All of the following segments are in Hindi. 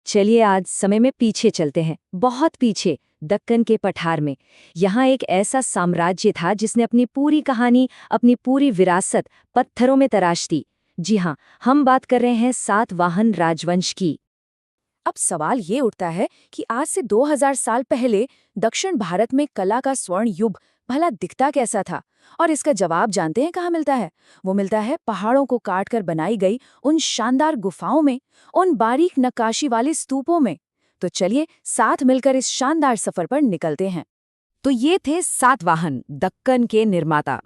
चलिए आज समय में पीछे चलते हैं, बहुत पीछे, दक्कन के पठार में। यहाँ एक ऐसा साम्राज्य था जिसने अपनी पूरी कहानी, अपनी पूरी विरासत पत्थरों में तराश दी। जी हाँ, हम बात कर रहे हैं सातवाहन राजवंश की। अब सवाल ये उठता है कि आज से 2000 साल पहले दक्षिण भारत में कला का स्वर्ण युग भला दिखता कैसा था। और इसका जवाब जानते हैं कहाँ मिलता है? वो मिलता है पहाड़ों को काटकर बनाई गई उन शानदार गुफाओं में, उन बारीक नक्काशी वाले स्तूपों में। तो चलिए साथ मिलकर इस शानदार सफर पर निकलते हैं। तो ये थे सातवाहन, दक्कन के निर्माता।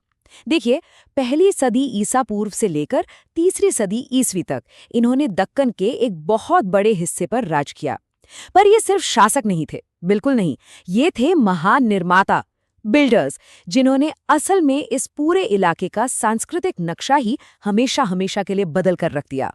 देखिए, पहली सदी ईसा पूर्व से लेकर तीसरी सदी ईसवी तक इन्होंने दक्कन के एक बहुत बड़े हिस्से पर राज किया। पर ये सिर्फ शासक नहीं थे, बिल्कुल नहीं। ये थे महान निर्माता, बिल्डर्स, जिन्होंने असल में इस पूरे इलाके का सांस्कृतिक नक्शा ही हमेशा हमेशा के लिए बदल कर रख दिया।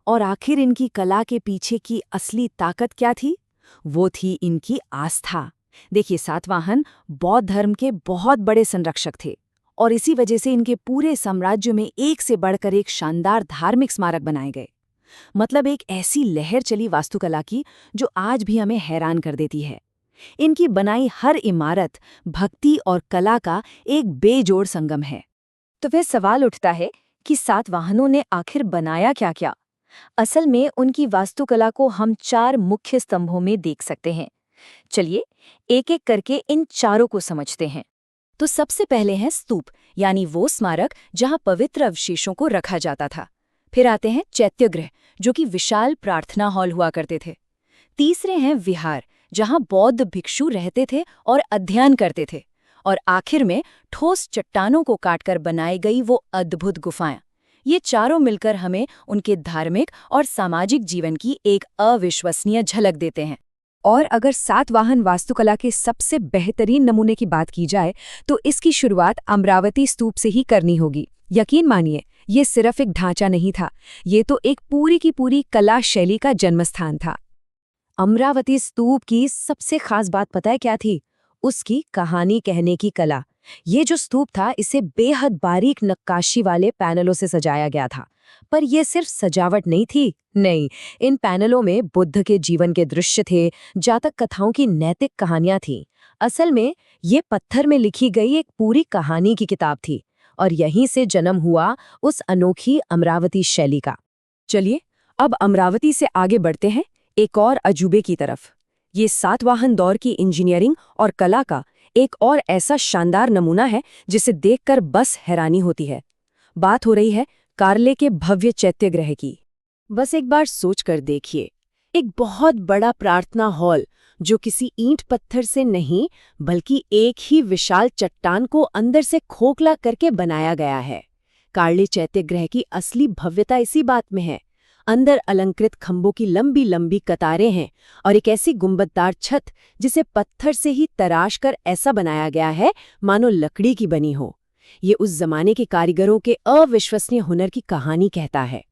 और आखिर इनकी कला के पीछे की असली ताकत क्या थी? वो थी इनकी आस्था। देखिए, सातवाहन बौद्ध धर्म के बहुत बड़े संरक्षक थे और इसी वजह से इनके पूरे साम्राज्य में एक से बढ़कर एक शानदार धार्मिक स्मारक बनाए गए। मतलब एक ऐसी लहर चली वास्तुकला की जो आज भी हमें हैरान कर देती है। इनकी बनाई हर इमारत भक्ति और कला का एक बेजोड़ संगम है। तो फिर सवाल उठता है कि सातवाहनों ने आखिर बनाया क्या क्या? असल में उनकी वास्तुकला को हम 4 मुख्य स्तंभों में देख सकते हैं। चलिए एक एक करके इन चारों को समझते हैं। तो सबसे पहले है स्तूप, यानी वो स्मारक जहां पवित्र अवशेषों को रखा जाता था। फिर आते हैं चैत्यगृह, जो कि विशाल प्रार्थना हॉल हुआ करते थे। तीसरे हैं विहार, जहां बौद्ध भिक्षु रहते थे और अध्ययन करते थे। और आखिर में ठोस चट्टानों को काटकर बनाई गई वो अद्भुत गुफाएं। ये चारों मिलकर हमें उनके धार्मिक और सामाजिक जीवन की एक अविश्वसनीय झलक देते हैं। और अगर सातवाहन वास्तुकला के सबसे बेहतरीन नमूने की बात की जाए तो इसकी शुरुआत अमरावती स्तूप से ही करनी होगी। यकीन मानिए, ये सिर्फ एक ढांचा नहीं था, ये तो एक पूरी की पूरी कला शैली का जन्मस्थान था। अमरावती स्तूप की सबसे खास बात पता है क्या थी? उसकी कहानी कहने की कला। ये जो स्तूप था, इसे बेहद बारीक नक्काशी वाले पैनलों से सजाया गया था। पर यह सिर्फ सजावट नहीं थी, नहीं, इन पैनलों में बुद्ध के जीवन के दृश्य थे, जातक कथाओं की नैतिक कहानियां थीं। असल में ये पत्थर में लिखी गई एक पूरी कहानी की किताब थी और यहीं से जन्म हुआ उस अनोखी अमरावती शैली का। चलिए अब अमरावती से आगे बढ़ते हैं एक और अजूबे की तरफ। ये सातवाहन दौर की इंजीनियरिंग और कला का एक और ऐसा शानदार नमूना है जिसे देखकर बस हैरानी होती है। बात हो रही है कार्ले के भव्य चैत्यगृह की। बस एक बार सोच कर देखिए, एक बहुत बड़ा प्रार्थना हॉल जो किसी ईंट पत्थर से नहीं बल्कि एक ही विशाल चट्टान को अंदर से खोखला करके बनाया गया है। कार्ले चैत्यगृह की असली भव्यता इसी बात में है। अंदर अलंकृत खंभों की लंबी लंबी कतारें हैं और एक ऐसी गुंबददार छत जिसे पत्थर से ही तराश कर ऐसा बनाया गया है मानो लकड़ी की बनी हो। ये उस जमाने के कारीगरों के अविश्वसनीय हुनर की कहानी कहता है।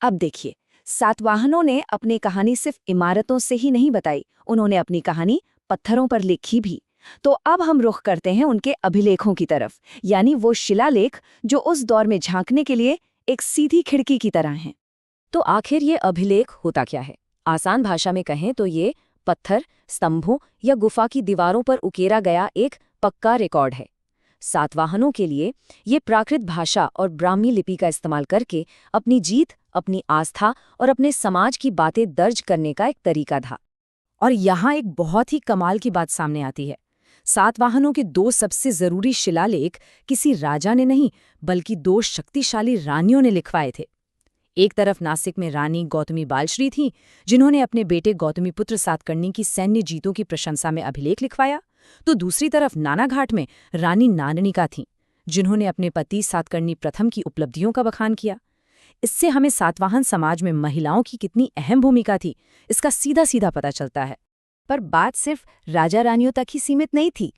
अब देखिए, सातवाहनों ने अपनी कहानी सिर्फ इमारतों से ही नहीं बताई, उन्होंने अपनी कहानी पत्थरों पर लिखी भी। तो अब हम रुख करते हैं उनके अभिलेखों की तरफ, यानी वो शिलालेख जो उस दौर में झांकने के लिए एक सीधी खिड़की की तरह हैं। तो आखिर ये अभिलेख होता क्या है? आसान भाषा में कहें तो ये पत्थर, स्तंभों या गुफा की दीवारों पर उकेरा गया एक पक्का रिकॉर्ड है। सातवाहनों के लिए ये प्राकृत भाषा और ब्राह्मी लिपि का इस्तेमाल करके अपनी जीत, अपनी आस्था और अपने समाज की बातें दर्ज करने का एक तरीका था। और यहाँ एक बहुत ही कमाल की बात सामने आती है। सातवाहनों के 2 सबसे जरूरी शिलालेख किसी राजा ने नहीं बल्कि 2 शक्तिशाली रानियों ने लिखवाए थे। एक तरफ नासिक में रानी गौतमी बालश्री थीं, जिन्होंने अपने बेटे गौतमीपुत्र सातकर्णी की सैन्य जीतों की प्रशंसा में अभिलेख लिखवाया। तो दूसरी तरफ नानाघाट में रानी नाननिका थीं, जिन्होंने अपने पति सातकर्णी प्रथम की उपलब्धियों का बखान किया। इससे हमें सातवाहन समाज में महिलाओं की कितनी अहम भूमिका थी, इसका सीधा सीधा पता चलता है। पर बात सिर्फ राजा रानियों तक ही सीमित नहीं थी।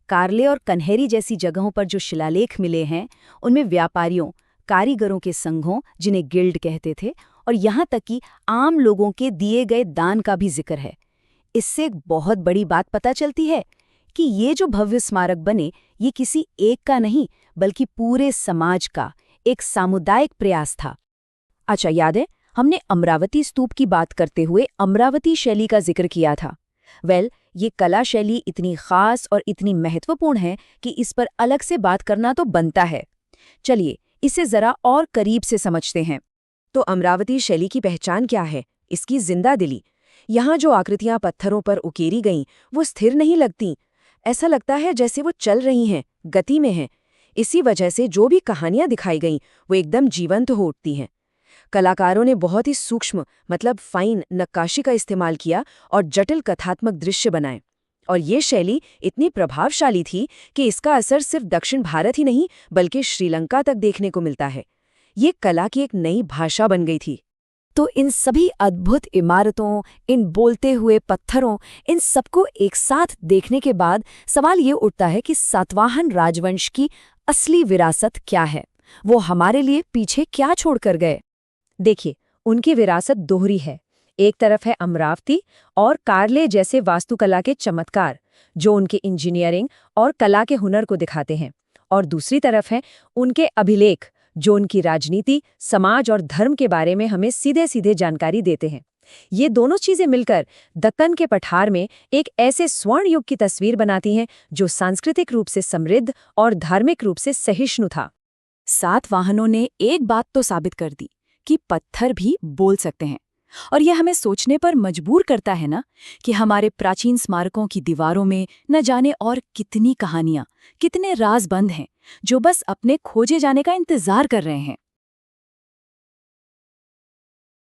कार्ले और कन्हेरी जैसी जगहों पर जो शिलालेख मिले हैं, उनमें व्यापारियों, कारीगरों के संघों, जिन्हें गिल्ड कहते थे, और यहाँ तक कि आम लोगों के दिए गए दान का भी जिक्र है। इससे एक बहुत बड़ी बात पता चलती है कि ये जो भव्य स्मारक बने, ये किसी एक का नहीं बल्कि पूरे समाज का एक सामुदायिक प्रयास था। अच्छा याद है, हमने अमरावती स्तूप की बात करते हुए अमरावती शैली का जिक्र किया था। ये कला शैली इतनी खास और इतनी महत्वपूर्ण है कि इस पर अलग से बात करना तो बनता है। चलिए इसे जरा और करीब से समझते हैं। तो अमरावती शैली की पहचान क्या है? इसकी जिंदा दिली। यहाँ जो आकृतियां पत्थरों पर उकेरी गईं, वो स्थिर नहीं लगतीं। ऐसा लगता है जैसे वो चल रही हैं, गति में हैं। इसी वजह से जो भी कहानियां दिखाई गईं, वो एकदम जीवंत हो उठती हैं। कलाकारों ने बहुत ही सूक्ष्म मतलब फाइन नक्काशी का इस्तेमाल किया और जटिल कथात्मक दृश्य बनाए। और ये शैली इतनी प्रभावशाली थी कि इसका असर सिर्फ दक्षिण भारत ही नहीं बल्कि श्रीलंका तक देखने को मिलता है। ये कला की एक नई भाषा बन गई थी। तो इन सभी अद्भुत इमारतों, इन बोलते हुए पत्थरों, इन सबको एक साथ देखने के बाद सवाल ये उठता है कि सातवाहन राजवंश की असली विरासत क्या है? वो हमारे लिए पीछे क्या छोड़कर गए? देखिए, उनकी विरासत दोहरी है। एक तरफ है अमरावती और कार्ले जैसे वास्तुकला के चमत्कार, जो उनके इंजीनियरिंग और कला के हुनर को दिखाते हैं, और दूसरी तरफ है उनके अभिलेख, जो उनकी राजनीति, समाज और धर्म के बारे में हमें सीधे सीधे जानकारी देते हैं। ये दोनों चीजें मिलकर दक्कन के पठार में एक ऐसे स्वर्ण युग की तस्वीर बनाती हैं जो सांस्कृतिक रूप से समृद्ध और धार्मिक रूप से सहिष्णु था। सातवाहनों ने एक बात तो साबित कर दी कि पत्थर भी बोल सकते हैं। और यह हमें सोचने पर मजबूर करता है ना कि हमारे प्राचीन स्मारकों की दीवारों में न जाने और कितनी कहानियां, कितने राज बंद हैं जो बस अपने खोजे जाने का इंतजार कर रहे हैं।